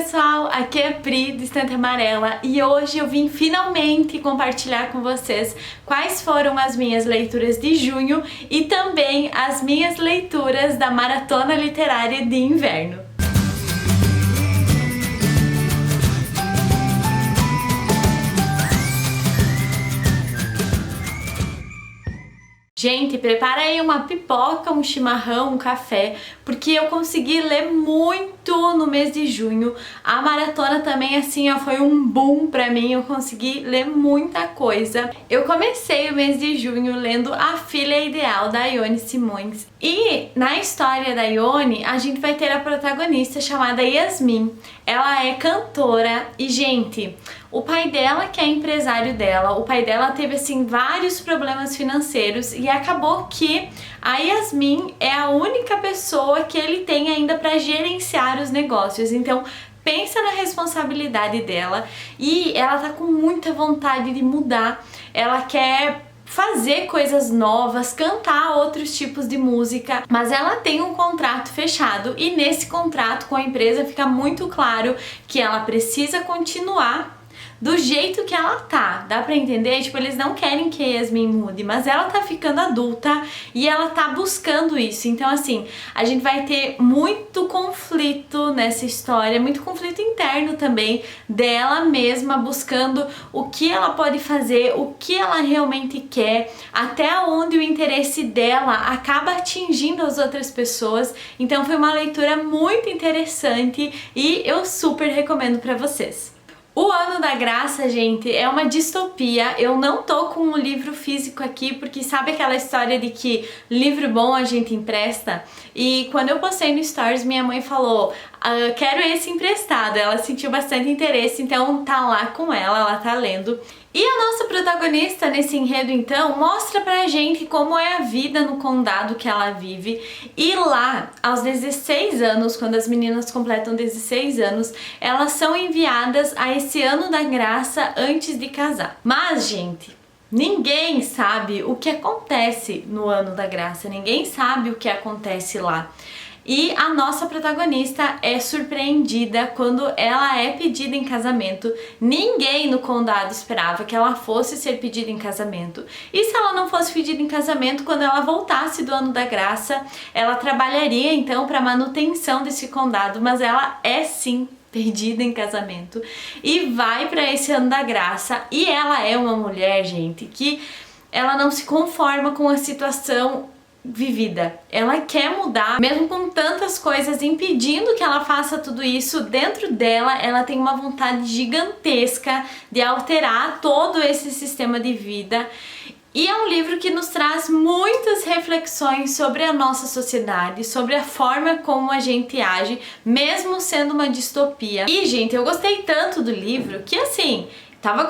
pessoal, aqui é a Pri do Estante Amarela e hoje eu vim finalmente compartilhar com vocês quais foram as minhas leituras de junho e também as minhas leituras da Maratona Literária de Inverno. Gente, prepara aí uma pipoca, um chimarrão, um café, porque eu consegui ler muito no mês de junho. A maratona também, assim, ó, foi um boom pra mim, eu consegui ler muita coisa. Eu comecei o mês de junho lendo A Filha Ideal, da Ione Simões. E na história da Ione, a gente vai ter a protagonista chamada Yasmin. Ela é cantora e, gente, o pai dela, que é empresário dela, o pai dela teve, assim, vários problemas financeiros e acabou que a Yasmin é a única pessoa que ele tem ainda para gerenciar os negócios. Então, pensa na responsabilidade dela e ela tá com muita vontade de mudar. Ela quer fazer coisas novas, cantar outros tipos de música, mas ela tem um contrato fechado e nesse contrato com a empresa fica muito claro que ela precisa continuar do jeito que ela tá, dá pra entender? Tipo, eles não querem que a Yasmin mude, mas ela tá ficando adulta e ela tá buscando isso. Então, assim, a gente vai ter muito conflito nessa história, muito conflito interno também, dela mesma buscando o que ela pode fazer, o que ela realmente quer, até onde o interesse dela acaba atingindo as outras pessoas. Então, foi uma leitura muito interessante e eu super recomendo pra vocês. O Ano da Graça, gente, é uma distopia. Eu não tô com um livro físico aqui, porque sabe aquela história de que livro bom a gente empresta? E quando eu postei no Stories, minha mãe falou, quero esse emprestado. Ela sentiu bastante interesse, então tá lá com ela tá lendo. E a nossa protagonista nesse enredo, então, mostra pra gente como é a vida no condado que ela vive. E lá, aos 16 anos, quando as meninas completam 16 anos, elas são enviadas a esse Ano da Graça antes de casar. Mas, gente, ninguém sabe o que acontece no Ano da Graça, ninguém sabe o que acontece lá. E a nossa protagonista é surpreendida quando ela é pedida em casamento. Ninguém no condado esperava que ela fosse ser pedida em casamento. E se ela não fosse pedida em casamento, quando ela voltasse do Ano da Graça, ela trabalharia então para manutenção desse condado, mas ela é sim pedida em casamento e vai para esse Ano da Graça. E ela é uma mulher, gente, que ela não se conforma com a situação vivida. Ela quer mudar, mesmo com tantas coisas impedindo que ela faça tudo isso, dentro dela ela tem uma vontade gigantesca de alterar todo esse sistema de vida. E é um livro que nos traz muitas reflexões sobre a nossa sociedade, sobre a forma como a gente age, mesmo sendo uma distopia. E, gente, eu gostei tanto do livro que, assim, eu tava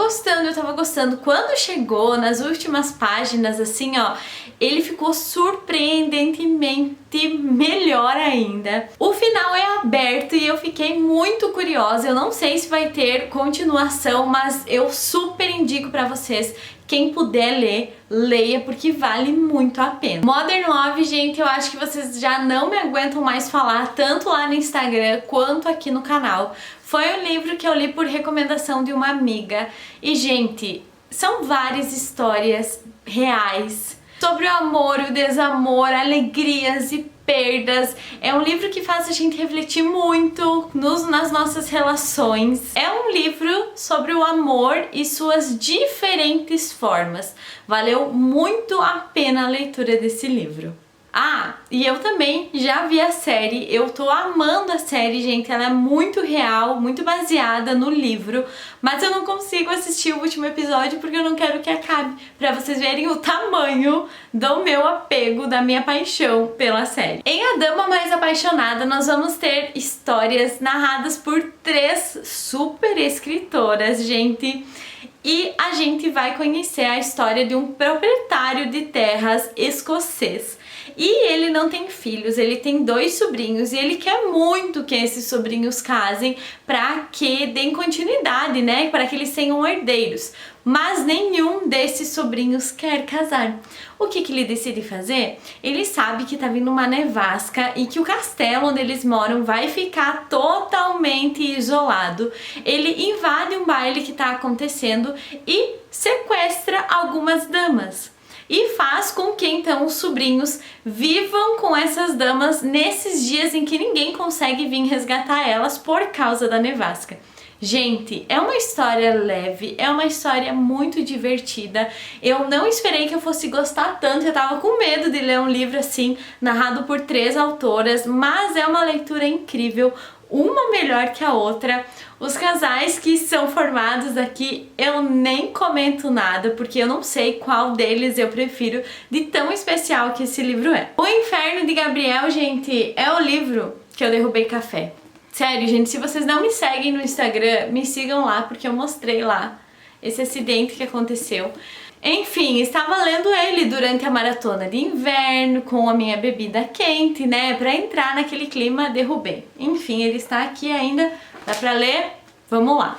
gostando. Quando chegou nas últimas páginas, assim, ó, ele ficou surpreendentemente melhor ainda. O final é aberto e eu fiquei muito curiosa. Eu não sei se vai ter continuação, mas eu super indico pra vocês. Quem puder ler, leia, porque vale muito a pena. Modern Love, gente, eu acho que vocês já não me aguentam mais falar, tanto lá no Instagram quanto aqui no canal. Foi um livro que eu li por recomendação de uma amiga. E, gente, são várias histórias reais sobre o amor, o desamor, alegrias e perdas. É um livro que faz a gente refletir muito nas nossas relações. É um livro sobre o amor e suas diferentes formas. Valeu muito a pena a leitura desse livro. Ah, e eu também já vi a série, eu tô amando a série, gente, ela é muito real, muito baseada no livro, mas eu não consigo assistir o último episódio porque eu não quero que acabe, pra vocês verem o tamanho do meu apego, da minha paixão pela série. Em A Dama Mais Apaixonada, nós vamos ter histórias narradas por 3 super escritoras, gente. E a gente vai conhecer a história de um proprietário de terras escocês. E ele não tem filhos, ele tem 2 sobrinhos e ele quer muito que esses sobrinhos casem para que deem continuidade, né? Para que eles tenham herdeiros. Mas nenhum desses sobrinhos quer casar. O que ele decide fazer? Ele sabe que tá vindo uma nevasca e que o castelo onde eles moram vai ficar totalmente isolado. Ele invade um baile que tá acontecendo e sequestra algumas damas. E faz com que então os sobrinhos vivam com essas damas nesses dias em que ninguém consegue vir resgatar elas por causa da nevasca. Gente, é uma história leve, é uma história muito divertida. Eu não esperei que eu fosse gostar tanto, eu tava com medo de ler um livro assim, narrado por 3 autoras, mas é uma leitura incrível, uma melhor que a outra. Os casais que são formados aqui eu nem comento nada, porque eu não sei qual deles eu prefiro, de tão especial que esse livro é. O Inferno de Gabriel, gente, é o livro que eu derrubei café. Sério, gente, se vocês não me seguem no Instagram, me sigam lá, porque eu mostrei lá esse acidente que aconteceu. Enfim, estava lendo ele durante a maratona de inverno, com a minha bebida quente, né? Pra entrar naquele clima, derrubei. Enfim, ele está aqui ainda, dá pra ler? Vamos lá.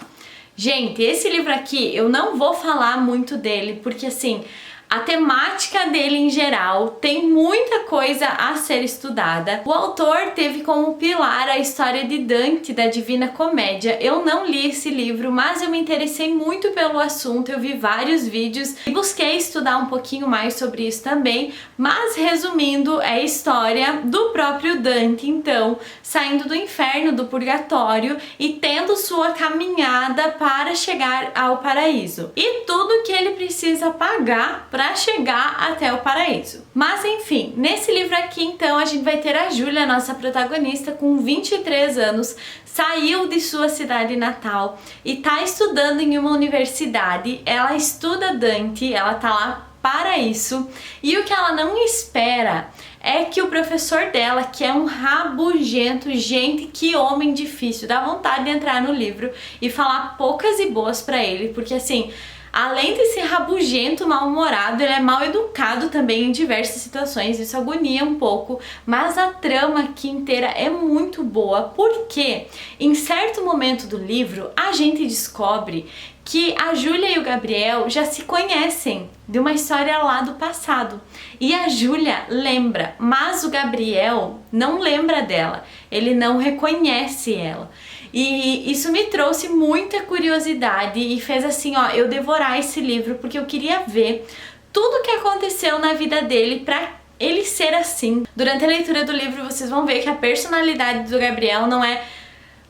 Gente, esse livro aqui, eu não vou falar muito dele, porque assim, a temática dele em geral tem muita coisa a ser estudada. O autor teve como pilar a história de Dante da Divina Comédia. Eu não li esse livro, mas eu me interessei muito pelo assunto, eu vi vários vídeos e busquei estudar um pouquinho mais sobre isso também, mas resumindo, é a história do próprio Dante, então, saindo do inferno, do purgatório e tendo sua caminhada para chegar ao paraíso. E tudo que ele precisa pagar para chegar até o paraíso. Mas enfim, nesse livro aqui então a gente vai ter a Júlia, nossa protagonista, com 23 anos, saiu de sua cidade natal e tá estudando em uma universidade. Ela estuda Dante, ela tá lá para isso, e o que ela não espera é que o professor dela, que é um rabugento, gente, que homem difícil, dá vontade de entrar no livro e falar poucas e boas pra ele, porque assim, além de ser rabugento, mal-humorado, ele é mal educado também em diversas situações, isso agonia um pouco, mas a trama aqui inteira é muito boa, porque em certo momento do livro a gente descobre que a Júlia e o Gabriel já se conhecem de uma história lá do passado. E a Júlia lembra, mas o Gabriel não lembra dela, ele não reconhece ela. E isso me trouxe muita curiosidade e fez assim, ó, eu devorar esse livro, porque eu queria ver tudo o que aconteceu na vida dele pra ele ser assim. Durante a leitura do livro vocês vão ver que a personalidade do Gabriel não é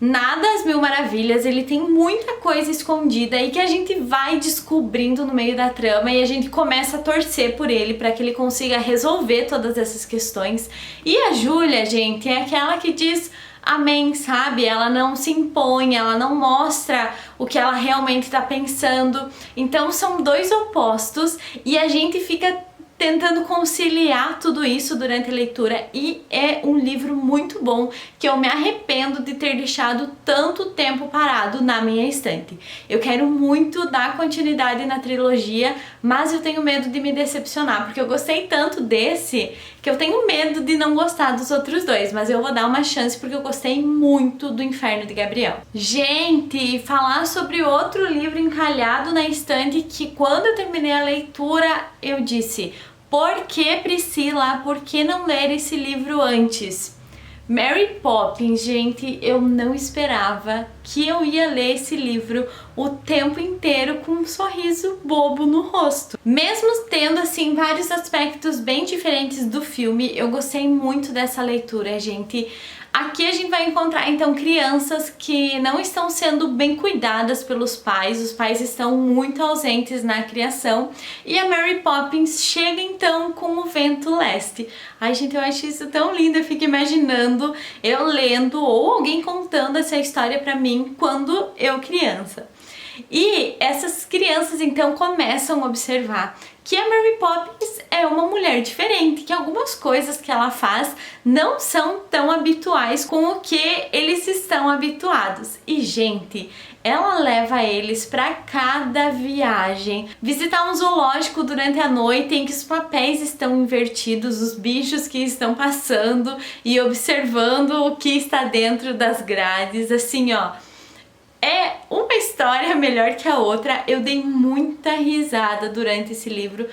nada às mil maravilhas, ele tem muita coisa escondida e que a gente vai descobrindo no meio da trama e a gente começa a torcer por ele para que ele consiga resolver todas essas questões. E a Júlia, gente, é aquela que diz amém, sabe? Ela não se impõe, ela não mostra o que ela realmente tá pensando. Então são 2 opostos e a gente fica tentando conciliar tudo isso durante a leitura, e é um livro muito bom que eu me arrependo de ter deixado tanto tempo parado na minha estante. Eu quero muito dar continuidade na trilogia, mas eu tenho medo de me decepcionar, porque eu gostei tanto desse que eu tenho medo de não gostar dos outros 2, mas eu vou dar uma chance porque eu gostei muito do Inferno de Gabriel. Gente, falar sobre outro livro encalhado na estante que quando eu terminei a leitura eu disse: por que, Priscila? Por que não ler esse livro antes? Mary Poppins, gente, eu não esperava que eu ia ler esse livro o tempo inteiro com um sorriso bobo no rosto. Mesmo tendo, assim, vários aspectos bem diferentes do filme, eu gostei muito dessa leitura, gente. Aqui a gente vai encontrar então crianças que não estão sendo bem cuidadas pelos pais, os pais estão muito ausentes na criação e a Mary Poppins chega então com o vento leste. Ai, gente, eu acho isso tão lindo, eu fico imaginando eu lendo ou alguém contando essa história pra mim quando eu criança. E essas crianças então começam a observar que a Mary Poppins é uma mulher diferente, que algumas coisas que ela faz não são tão habituais com o que eles estão habituados. E, gente, ela leva eles para cada viagem, visitar um zoológico durante a noite em que os papéis estão invertidos, os bichos que estão passando e observando o que está dentro das grades, assim, ó. É uma história melhor que a outra, eu dei muita risada durante esse livro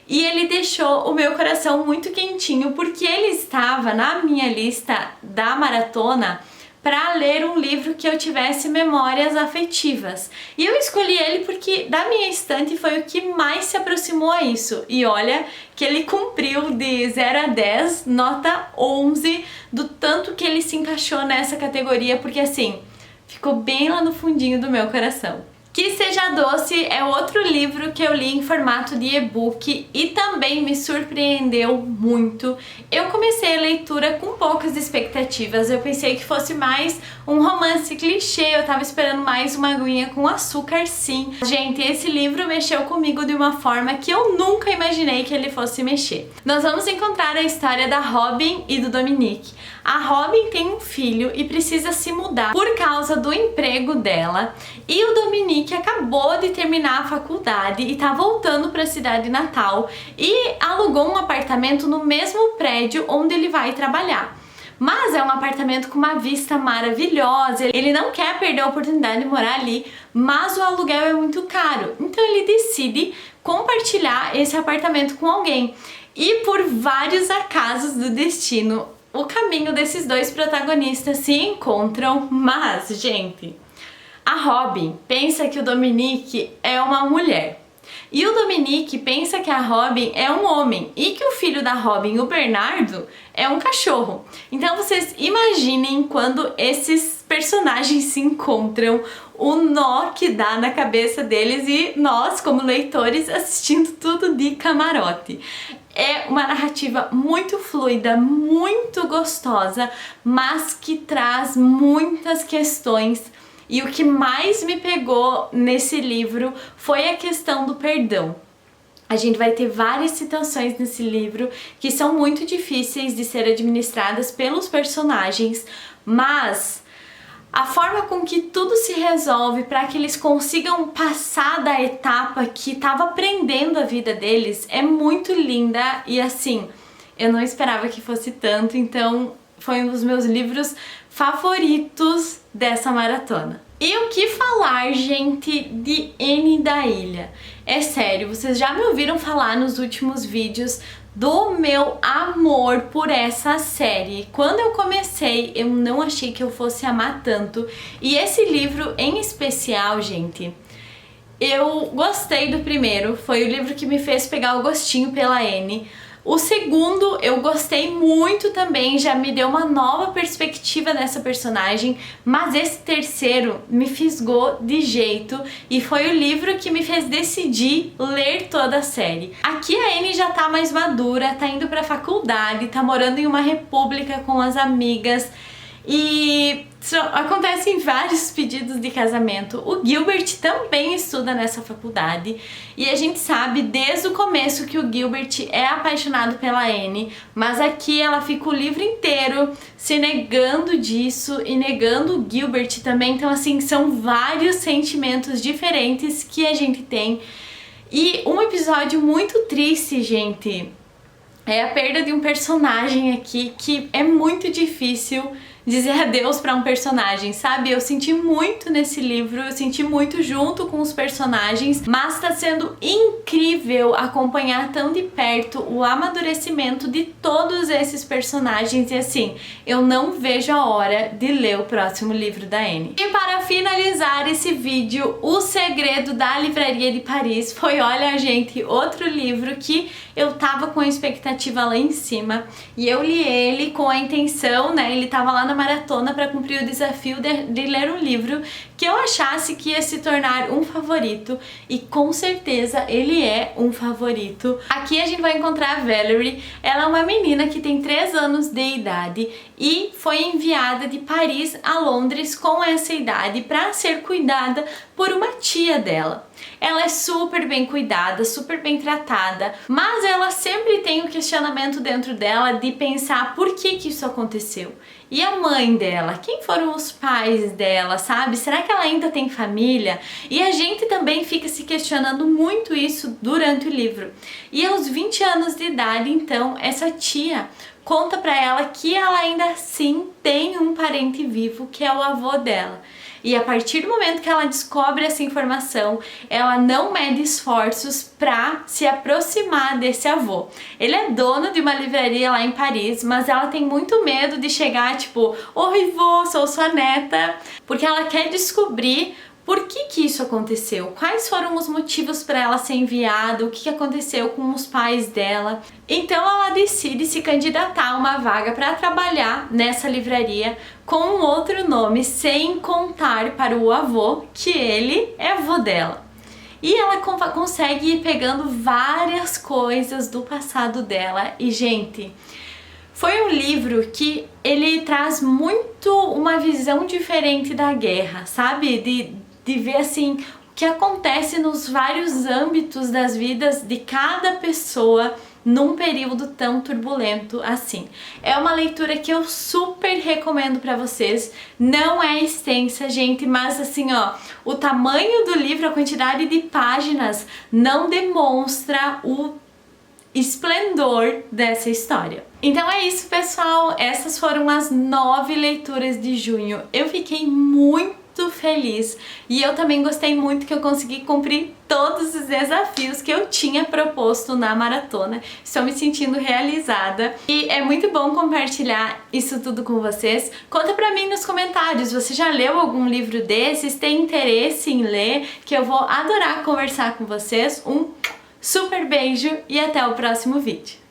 e ele deixou o meu coração muito quentinho porque ele estava na minha lista da maratona para ler um livro que eu tivesse memórias afetivas. E eu escolhi ele porque da minha estante foi o que mais se aproximou a isso. E olha que ele cumpriu de 0 a 10, nota 11, do tanto que ele se encaixou nessa categoria, porque assim, ficou bem lá no fundinho do meu coração. Que Seja Doce é outro livro que eu li em formato de e-book e também me surpreendeu muito. Eu comecei a leitura com poucas expectativas, eu pensei que fosse mais um romance clichê, eu tava esperando mais uma aguinha com açúcar sim. Gente, esse livro mexeu comigo de uma forma que eu nunca imaginei que ele fosse mexer. Nós vamos encontrar a história da Robin e do Dominique. A Robin tem um filho e precisa se mudar por causa do emprego dela e o Dominique acabou de terminar a faculdade e tá voltando para a cidade natal e alugou um apartamento no mesmo prédio onde ele vai trabalhar. Mas é um apartamento com uma vista maravilhosa, ele não quer perder a oportunidade de morar ali, mas o aluguel é muito caro, então ele decide compartilhar esse apartamento com alguém. E por vários acasos do destino, o caminho desses dois protagonistas se encontram, mas, gente, a Robin pensa que o Dominique é uma mulher. E o Dominique pensa que a Robin é um homem e que o filho da Robin, o Bernardo, é um cachorro. Então vocês imaginem quando esses personagens se encontram, o nó que dá na cabeça deles e nós, como leitores, assistindo tudo de camarote. É uma narrativa muito fluida, muito gostosa, mas que traz muitas questões. E o que mais me pegou nesse livro foi a questão do perdão. A gente vai ter várias situações nesse livro que são muito difíceis de ser administradas pelos personagens, mas a forma com que tudo se resolve para que eles consigam passar da etapa que estava prendendo a vida deles é muito linda e assim, eu não esperava que fosse tanto, então foi um dos meus livros favoritos dessa maratona. E o que falar, gente, de Anne da Ilha? É sério, vocês já me ouviram falar nos últimos vídeos do meu amor por essa série. Quando eu comecei, eu não achei que eu fosse amar tanto. E esse livro em especial, gente, eu gostei do primeiro. Foi o livro que me fez pegar o gostinho pela Anne. O segundo eu gostei muito também, já me deu uma nova perspectiva dessa personagem, mas esse terceiro me fisgou de jeito e foi o livro que me fez decidir ler toda a série. Aqui a Anne já tá mais madura, tá indo pra faculdade, tá morando em uma república com as amigas e acontecem vários pedidos de casamento. O Gilbert também estuda nessa faculdade e a gente sabe desde o começo que o Gilbert é apaixonado pela Anne, mas aqui ela fica o livro inteiro se negando disso e negando o Gilbert também. Então assim, são vários sentimentos diferentes que a gente tem. E um episódio muito triste, gente, é a perda de um personagem aqui que é muito difícil dizer adeus para um personagem, sabe? Eu senti muito nesse livro, eu senti muito junto com os personagens, mas tá sendo incrível acompanhar tão de perto o amadurecimento de todos esses personagens e assim, eu não vejo a hora de ler o próximo livro da Anne. E para finalizar esse vídeo, O Segredo da Livraria de Paris foi, olha gente, outro livro que eu tava com a expectativa lá em cima e eu li ele com a intenção, né, ele tava lá na na maratona para cumprir o desafio de ler um livro que eu achasse que ia se tornar um favorito, e com certeza ele é um favorito. Aqui a gente vai encontrar a Valerie. Ela é uma menina que tem 3 anos de idade e foi enviada de Paris a Londres com essa idade para ser cuidada por uma tia dela. Ela é super bem cuidada, super bem tratada, mas ela sempre tem um questionamento dentro dela de pensar por que isso aconteceu. E a mãe dela? Quem foram os pais dela, sabe? Será que ela ainda tem família? E a gente também fica se questionando muito isso durante o livro. E aos 20 anos de idade, então, essa tia conta pra ela que ela ainda assim tem um parente vivo, que é o avô dela. E a partir do momento que ela descobre essa informação, ela não mede esforços para se aproximar desse avô. Ele é dono de uma livraria lá em Paris, mas ela tem muito medo de chegar tipo, oi vô, sou sua neta, porque ela quer descobrir por que isso aconteceu? Quais foram os motivos para ela ser enviada? O que aconteceu com os pais dela? Então ela decide se candidatar a uma vaga para trabalhar nessa livraria com um outro nome, sem contar para o avô que ele é avô dela. E ela consegue ir pegando várias coisas do passado dela. E gente, foi um livro que ele traz muito uma visão diferente da guerra, sabe? De ver assim o que acontece nos vários âmbitos das vidas de cada pessoa num período tão turbulento assim. É uma leitura que eu super recomendo para vocês. Não é extensa, gente, mas assim, ó, o tamanho do livro, a quantidade de páginas não demonstra o esplendor dessa história. Então é isso, pessoal. Essas foram as 9 leituras de junho. Eu fiquei muito feliz e eu também gostei muito que eu consegui cumprir todos os desafios que eu tinha proposto na maratona. Estou me sentindo realizada e é muito bom compartilhar isso tudo com vocês. Conta pra mim nos comentários, você já leu algum livro desses? Tem interesse em ler? Que eu vou adorar conversar com vocês. Um super beijo e até o próximo vídeo.